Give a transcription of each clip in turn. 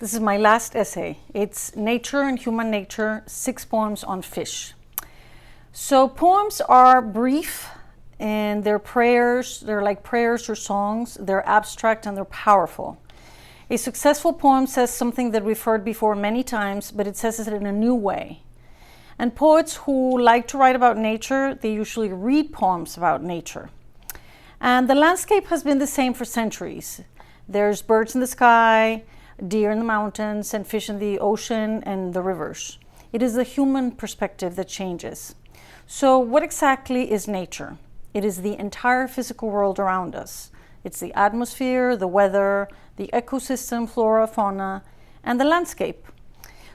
This is my last essay. It's Nature and Human Nature, 6 poems on fish. So poems are brief and they're prayers. They're like prayers or songs. They're abstract and they're powerful. A successful poem says something that we've heard before many times, but it says it in a new way. And poets who like to write about nature, they usually read poems about nature. And the landscape has been the same for centuries. There's birds in the sky, deer in the mountains, and fish in the ocean and the rivers. It is the human perspective that changes. So what exactly is nature? It is the entire physical world around us. It's the atmosphere, the weather, the ecosystem, flora, fauna, and the landscape.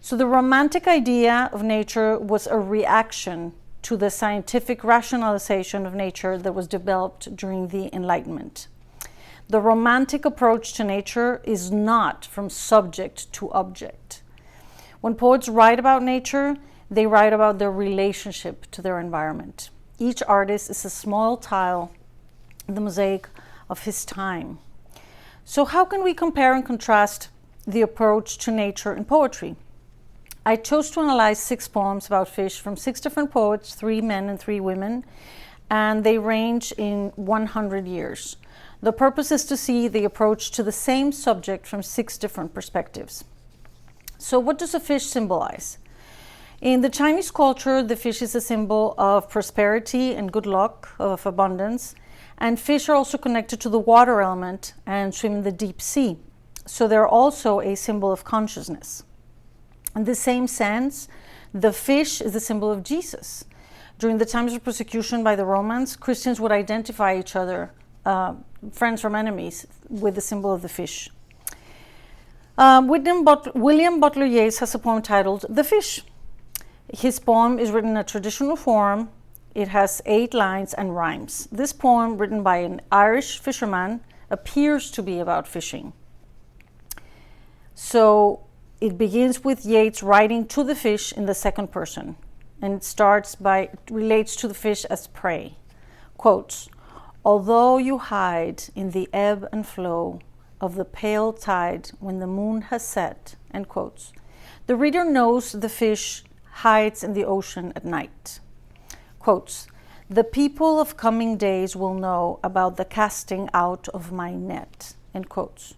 So the romantic idea of nature was a reaction to the scientific rationalization of nature that was developed during the Enlightenment. The romantic approach to nature is not from subject to object. When poets write about nature, they write about their relationship to their environment. Each artist is a small tile in the mosaic of his time. So how can we compare and contrast the approach to nature in poetry? I chose to analyze 6 poems about fish from 6 different poets, 3 men and 3 women, and they range in 100 years. The purpose is to see the approach to the same subject from 6 different perspectives. So what does a fish symbolize? In the Chinese culture, the fish is a symbol of prosperity and good luck, of abundance, and fish are also connected to the water element and swim in the deep sea. So they're also a symbol of consciousness. In the same sense, the fish is the symbol of Jesus. During the times of persecution by the Romans, Christians would identify each other, friends from enemies, with the symbol of the fish. William Butler Yeats has a poem titled The Fish. His poem is written in a traditional form. It has 8 lines and rhymes. This poem, written by an Irish fisherman, appears to be about fishing. So it begins with Yeats writing to the fish in the second person, and it relates to the fish as prey. Quotes, "Although you hide in the ebb and flow of the pale tide when the moon has set," end quotes. The reader knows the fish hides in the ocean at night. Quotes, "The people of coming days will know about the casting out of my net," end quotes.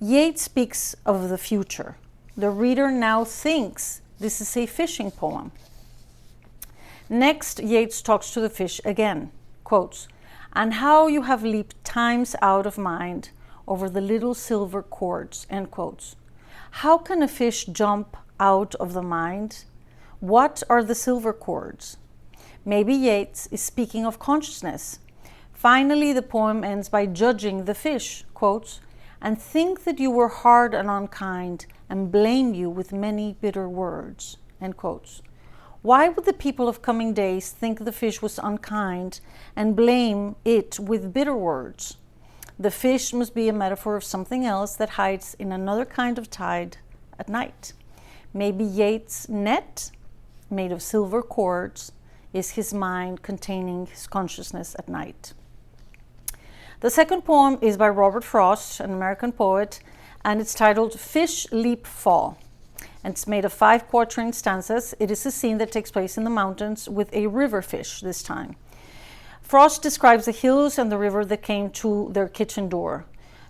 Yeats speaks of the future. The reader now thinks this is a fishing poem. Next, Yeats talks to the fish again. Quotes, "And how you have leaped times out of mind over the little silver cords," end quotes. How can a fish jump out of the mind? What are the silver cords? Maybe Yeats is speaking of consciousness. Finally, the poem ends by judging the fish. Quotes, "And think that you were hard and unkind, and blame you with many bitter words," end quotes. Why would the people of coming days think the fish was unkind and blame it with bitter words? The fish must be a metaphor of something else that hides in another kind of tide at night. Maybe Yeats' net, made of silver cords, is his mind containing his consciousness at night. The second poem is by Robert Frost, an American poet, and it's titled Fish Leap Fall. And it's made of 5 quatrain stanzas. It is a scene that takes place in the mountains with a river fish this time. Frost describes the hills and the river that came to their kitchen door.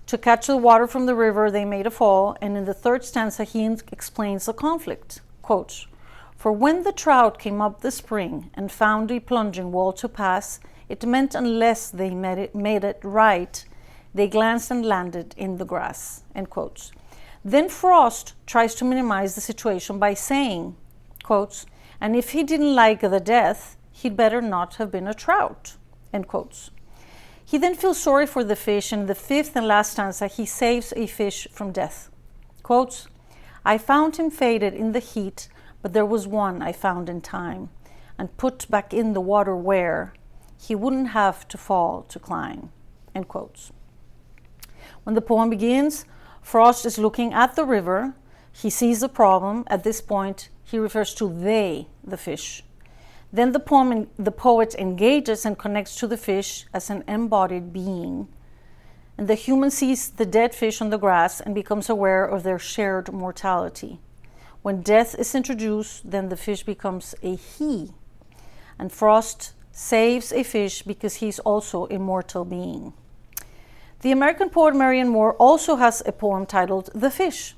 To catch the water from the river, they made a fall, and in the 3rd stanza, he explains the conflict. Quotes, "For when the trout came up the spring and found a plunging wall to pass, it meant unless they made it right, they glanced and landed in the grass," end quotes. Then Frost tries to minimize the situation by saying, quotes, "And if he didn't like the death, he'd better not have been a trout," end quotes. He then feels sorry for the fish, and in the 5th and last stanza, he saves a fish from death. Quotes, "I found him faded in the heat, but there was one I found in time, and put back in the water where he wouldn't have to fall to climb," end quotes. When the poem begins, Frost is looking at the river. He sees the problem. At this point, he refers to they, the fish. Then the poet engages and connects to the fish as an embodied being. and the human sees the dead fish on the grass and becomes aware of their shared mortality. When death is introduced, then the fish becomes a he, and Frost saves a fish because he's also a mortal being. The American poet Marianne Moore also has a poem titled The Fish,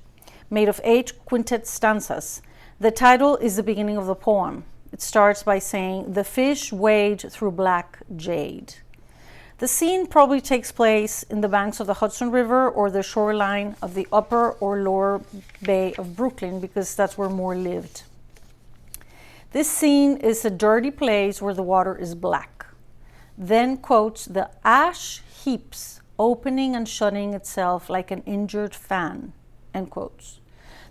made of 8 quintet stanzas. The title is the beginning of the poem. It starts by saying, "The fish wade through black jade." The scene probably takes place in the banks of the Hudson River or the shoreline of the upper or lower bay of Brooklyn, because that's where Moore lived. This scene is a dirty place where the water is black. Then quotes, "The ash heaps opening and shutting itself like an injured fan," end quotes.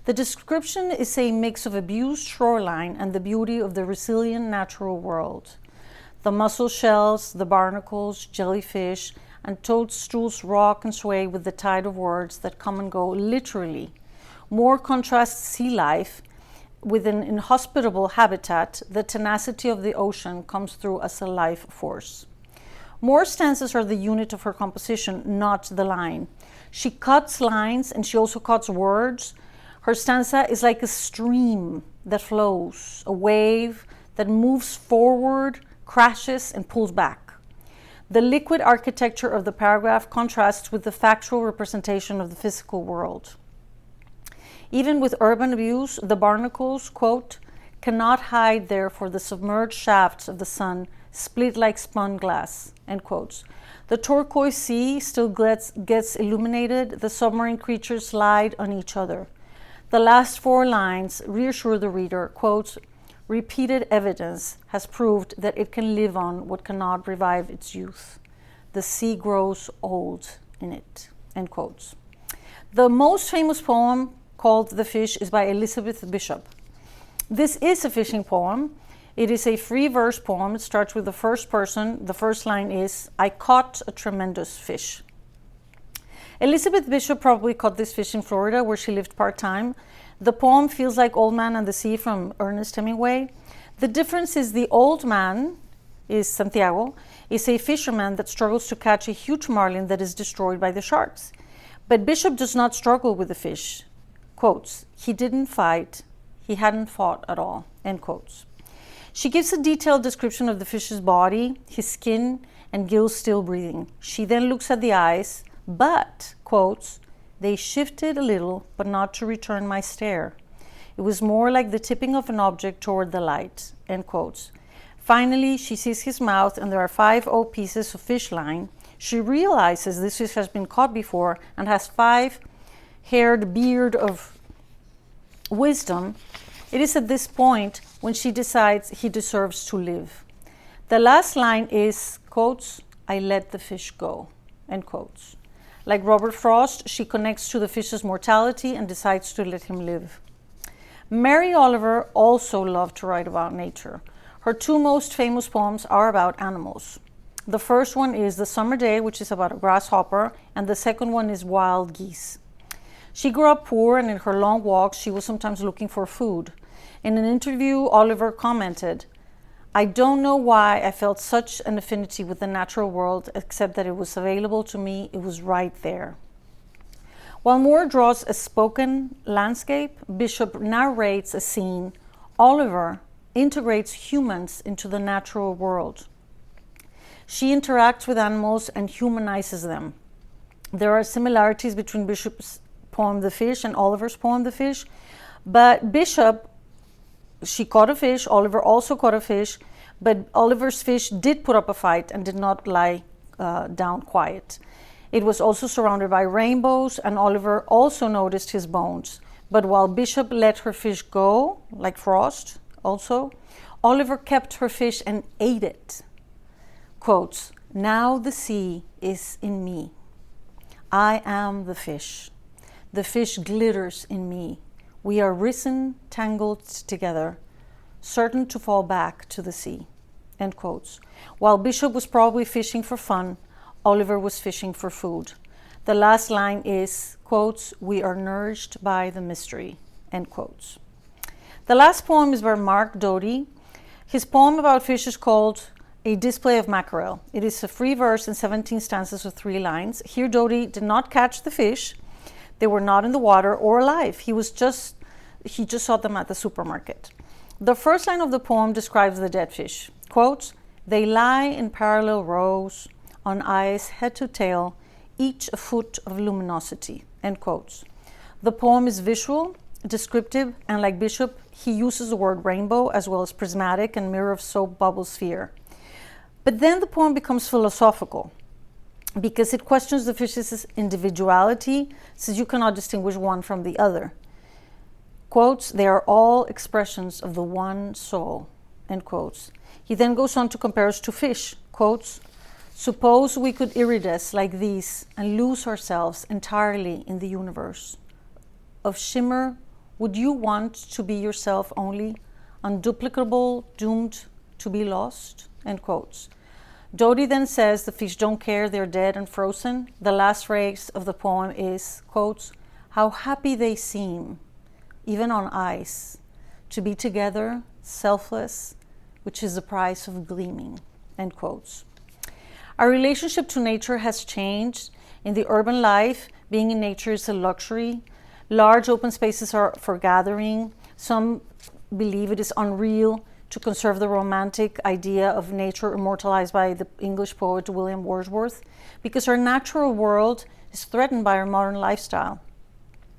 The description is a mix of abused shoreline and the beauty of the resilient natural world. The mussel shells, the barnacles, jellyfish, and toadstools rock and sway with the tide of words that come and go literally. Moore contrasts sea life with an inhospitable habitat. The tenacity of the ocean comes through as a life force. Moore's stanzas are the unit of her composition, not the line. She cuts lines and she also cuts words. Her stanza is like a stream that flows, a wave that moves forward, crashes, and pulls back. The liquid architecture of the paragraph contrasts with the factual representation of the physical world. Even with urban abuse, the barnacles, quote, "cannot hide there for the submerged shafts of the sun split like spun glass," end quotes. The turquoise sea still gets illuminated. The submarine creatures slide on each other. The last 4 lines reassure the reader, quote, "Repeated evidence has proved that it can live on what cannot revive its youth. The sea grows old in it," end quotes. The most famous poem, called The Fish, is by Elizabeth Bishop. This is a fishing poem. It is a free verse poem. It starts with the first person. The first line is, "I caught a tremendous fish." Elizabeth Bishop probably caught this fish in Florida, where she lived part-time. The poem feels like Old Man and the Sea from Ernest Hemingway. The difference is the old man, is Santiago, is a fisherman that struggles to catch a huge marlin that is destroyed by the sharks. But Bishop does not struggle with the fish. Quotes, "He didn't fight. He hadn't fought at all," end quotes. She gives a detailed description of the fish's body, his skin, and gills still breathing. She then looks at the eyes, but, quotes, "They shifted a little, but not to return my stare. It was more like the tipping of an object toward the light," end quotes. Finally, she sees his mouth, and there are 5 old pieces of fish line. She realizes this fish has been caught before and has 5-haired beard of wisdom. It is at this point when she decides he deserves to live. The last line is, quotes, "I let the fish go," end quotes. Like Robert Frost, she connects to the fish's mortality and decides to let him live. Mary Oliver also loved to write about nature. Her 2 most famous poems are about animals. The first one is The Summer Day, which is about a grasshopper, and the second one is Wild Geese. She grew up poor, and in her long walks, she was sometimes looking for food. In an interview, Oliver commented, "I don't know why I felt such an affinity with the natural world, except that it was available to me. It was right there." While Moore draws a spoken landscape, Bishop narrates a scene. Oliver integrates humans into the natural world. She interacts with animals and humanizes them. There are similarities between Bishop's poem The Fish and Oliver's poem The Fish, but Bishop, she caught a fish, Oliver also caught a fish, but Oliver's fish did put up a fight and did not lie down quiet. It was also surrounded by rainbows, and Oliver also noticed his bones. But while Bishop let her fish go, like Frost also, Oliver kept her fish and ate it. Quotes, "Now the sea is in me. I am the fish. The fish glitters in me. We are risen, tangled together, certain to fall back to the sea," end quotes. While Bishop was probably fishing for fun, Oliver was fishing for food. The last line is, quotes, "We are nourished by the mystery," end quotes. The last poem is by Mark Doty. His poem about fish is called a display of mackerel. It is a free verse in 17 stanzas with 3 lines. Here Dodi did not catch the fish. They were not in the water or alive. He just saw them at the supermarket. The first line of the poem describes the dead fish. Quotes, "They lie in parallel rows, on ice head to tail, each a foot of luminosity." End quotes. The poem is visual, descriptive, and like Bishop, he uses the word rainbow as well as prismatic and mirror of soap bubble sphere. But then the poem becomes philosophical because it questions the fish's individuality, since you cannot distinguish one from the other. Quotes, "They are all expressions of the one soul." End quotes. He then goes on to compare us to fish. Quotes, "Suppose we could iridesce like these and lose ourselves entirely in the universe. Of shimmer, would you want to be yourself only, unduplicable, doomed to be lost?" End quotes. Dodi then says the fish don't care, they're dead and frozen. The last phrase of the poem is, quotes, "How happy they seem, even on ice, to be together, selfless, which is the price of gleaming." End quotes. Our relationship to nature has changed. In the urban life, being in nature is a luxury. Large open spaces are for gathering. Some believe it is unreal to conserve the romantic idea of nature immortalized by the English poet William Wordsworth, because our natural world is threatened by our modern lifestyle.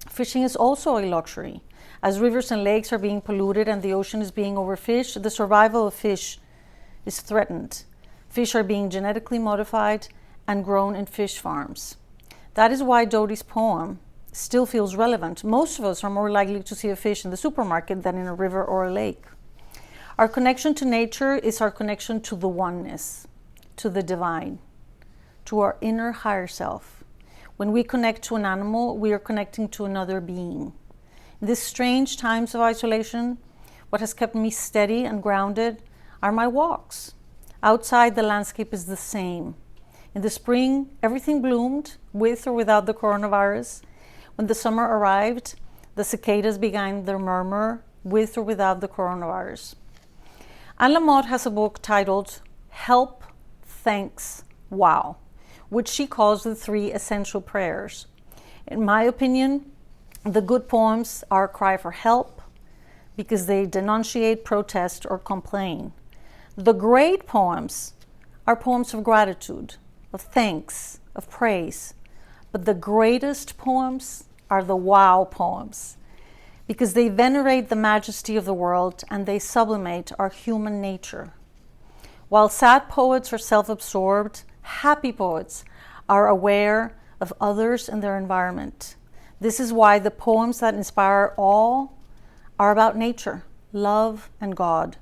Fishing is also a luxury. As rivers and lakes are being polluted and the ocean is being overfished, the survival of fish is threatened. Fish are being genetically modified and grown in fish farms. That is why Dodi's poem still feels relevant. Most of us are more likely to see a fish in the supermarket than in a river or a lake. Our connection to nature is our connection to the oneness, to the divine, to our inner higher self. When we connect to an animal, we are connecting to another being. In these strange times of isolation, what has kept me steady and grounded are my walks. Outside, the landscape is the same. In the spring, everything bloomed, with or without the coronavirus. When the summer arrived, the cicadas began their murmur, with or without the coronavirus. Anne Lamott has a book titled Help, Thanks, Wow, which she calls the 3 essential prayers. In my opinion, the good poems are a cry for help because they denunciate, protest, or complain. The great poems are poems of gratitude, of thanks, of praise. But the greatest poems are the wow poems, because they venerate the majesty of the world and they sublimate our human nature. While sad poets are self-absorbed, happy poets are aware of others and their environment. This is why the poems that inspire all are about nature, love, and God.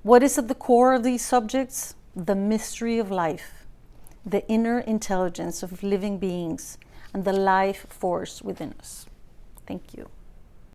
What is at the core of these subjects? The mystery of life, the inner intelligence of living beings, and the life force within us. Thank you.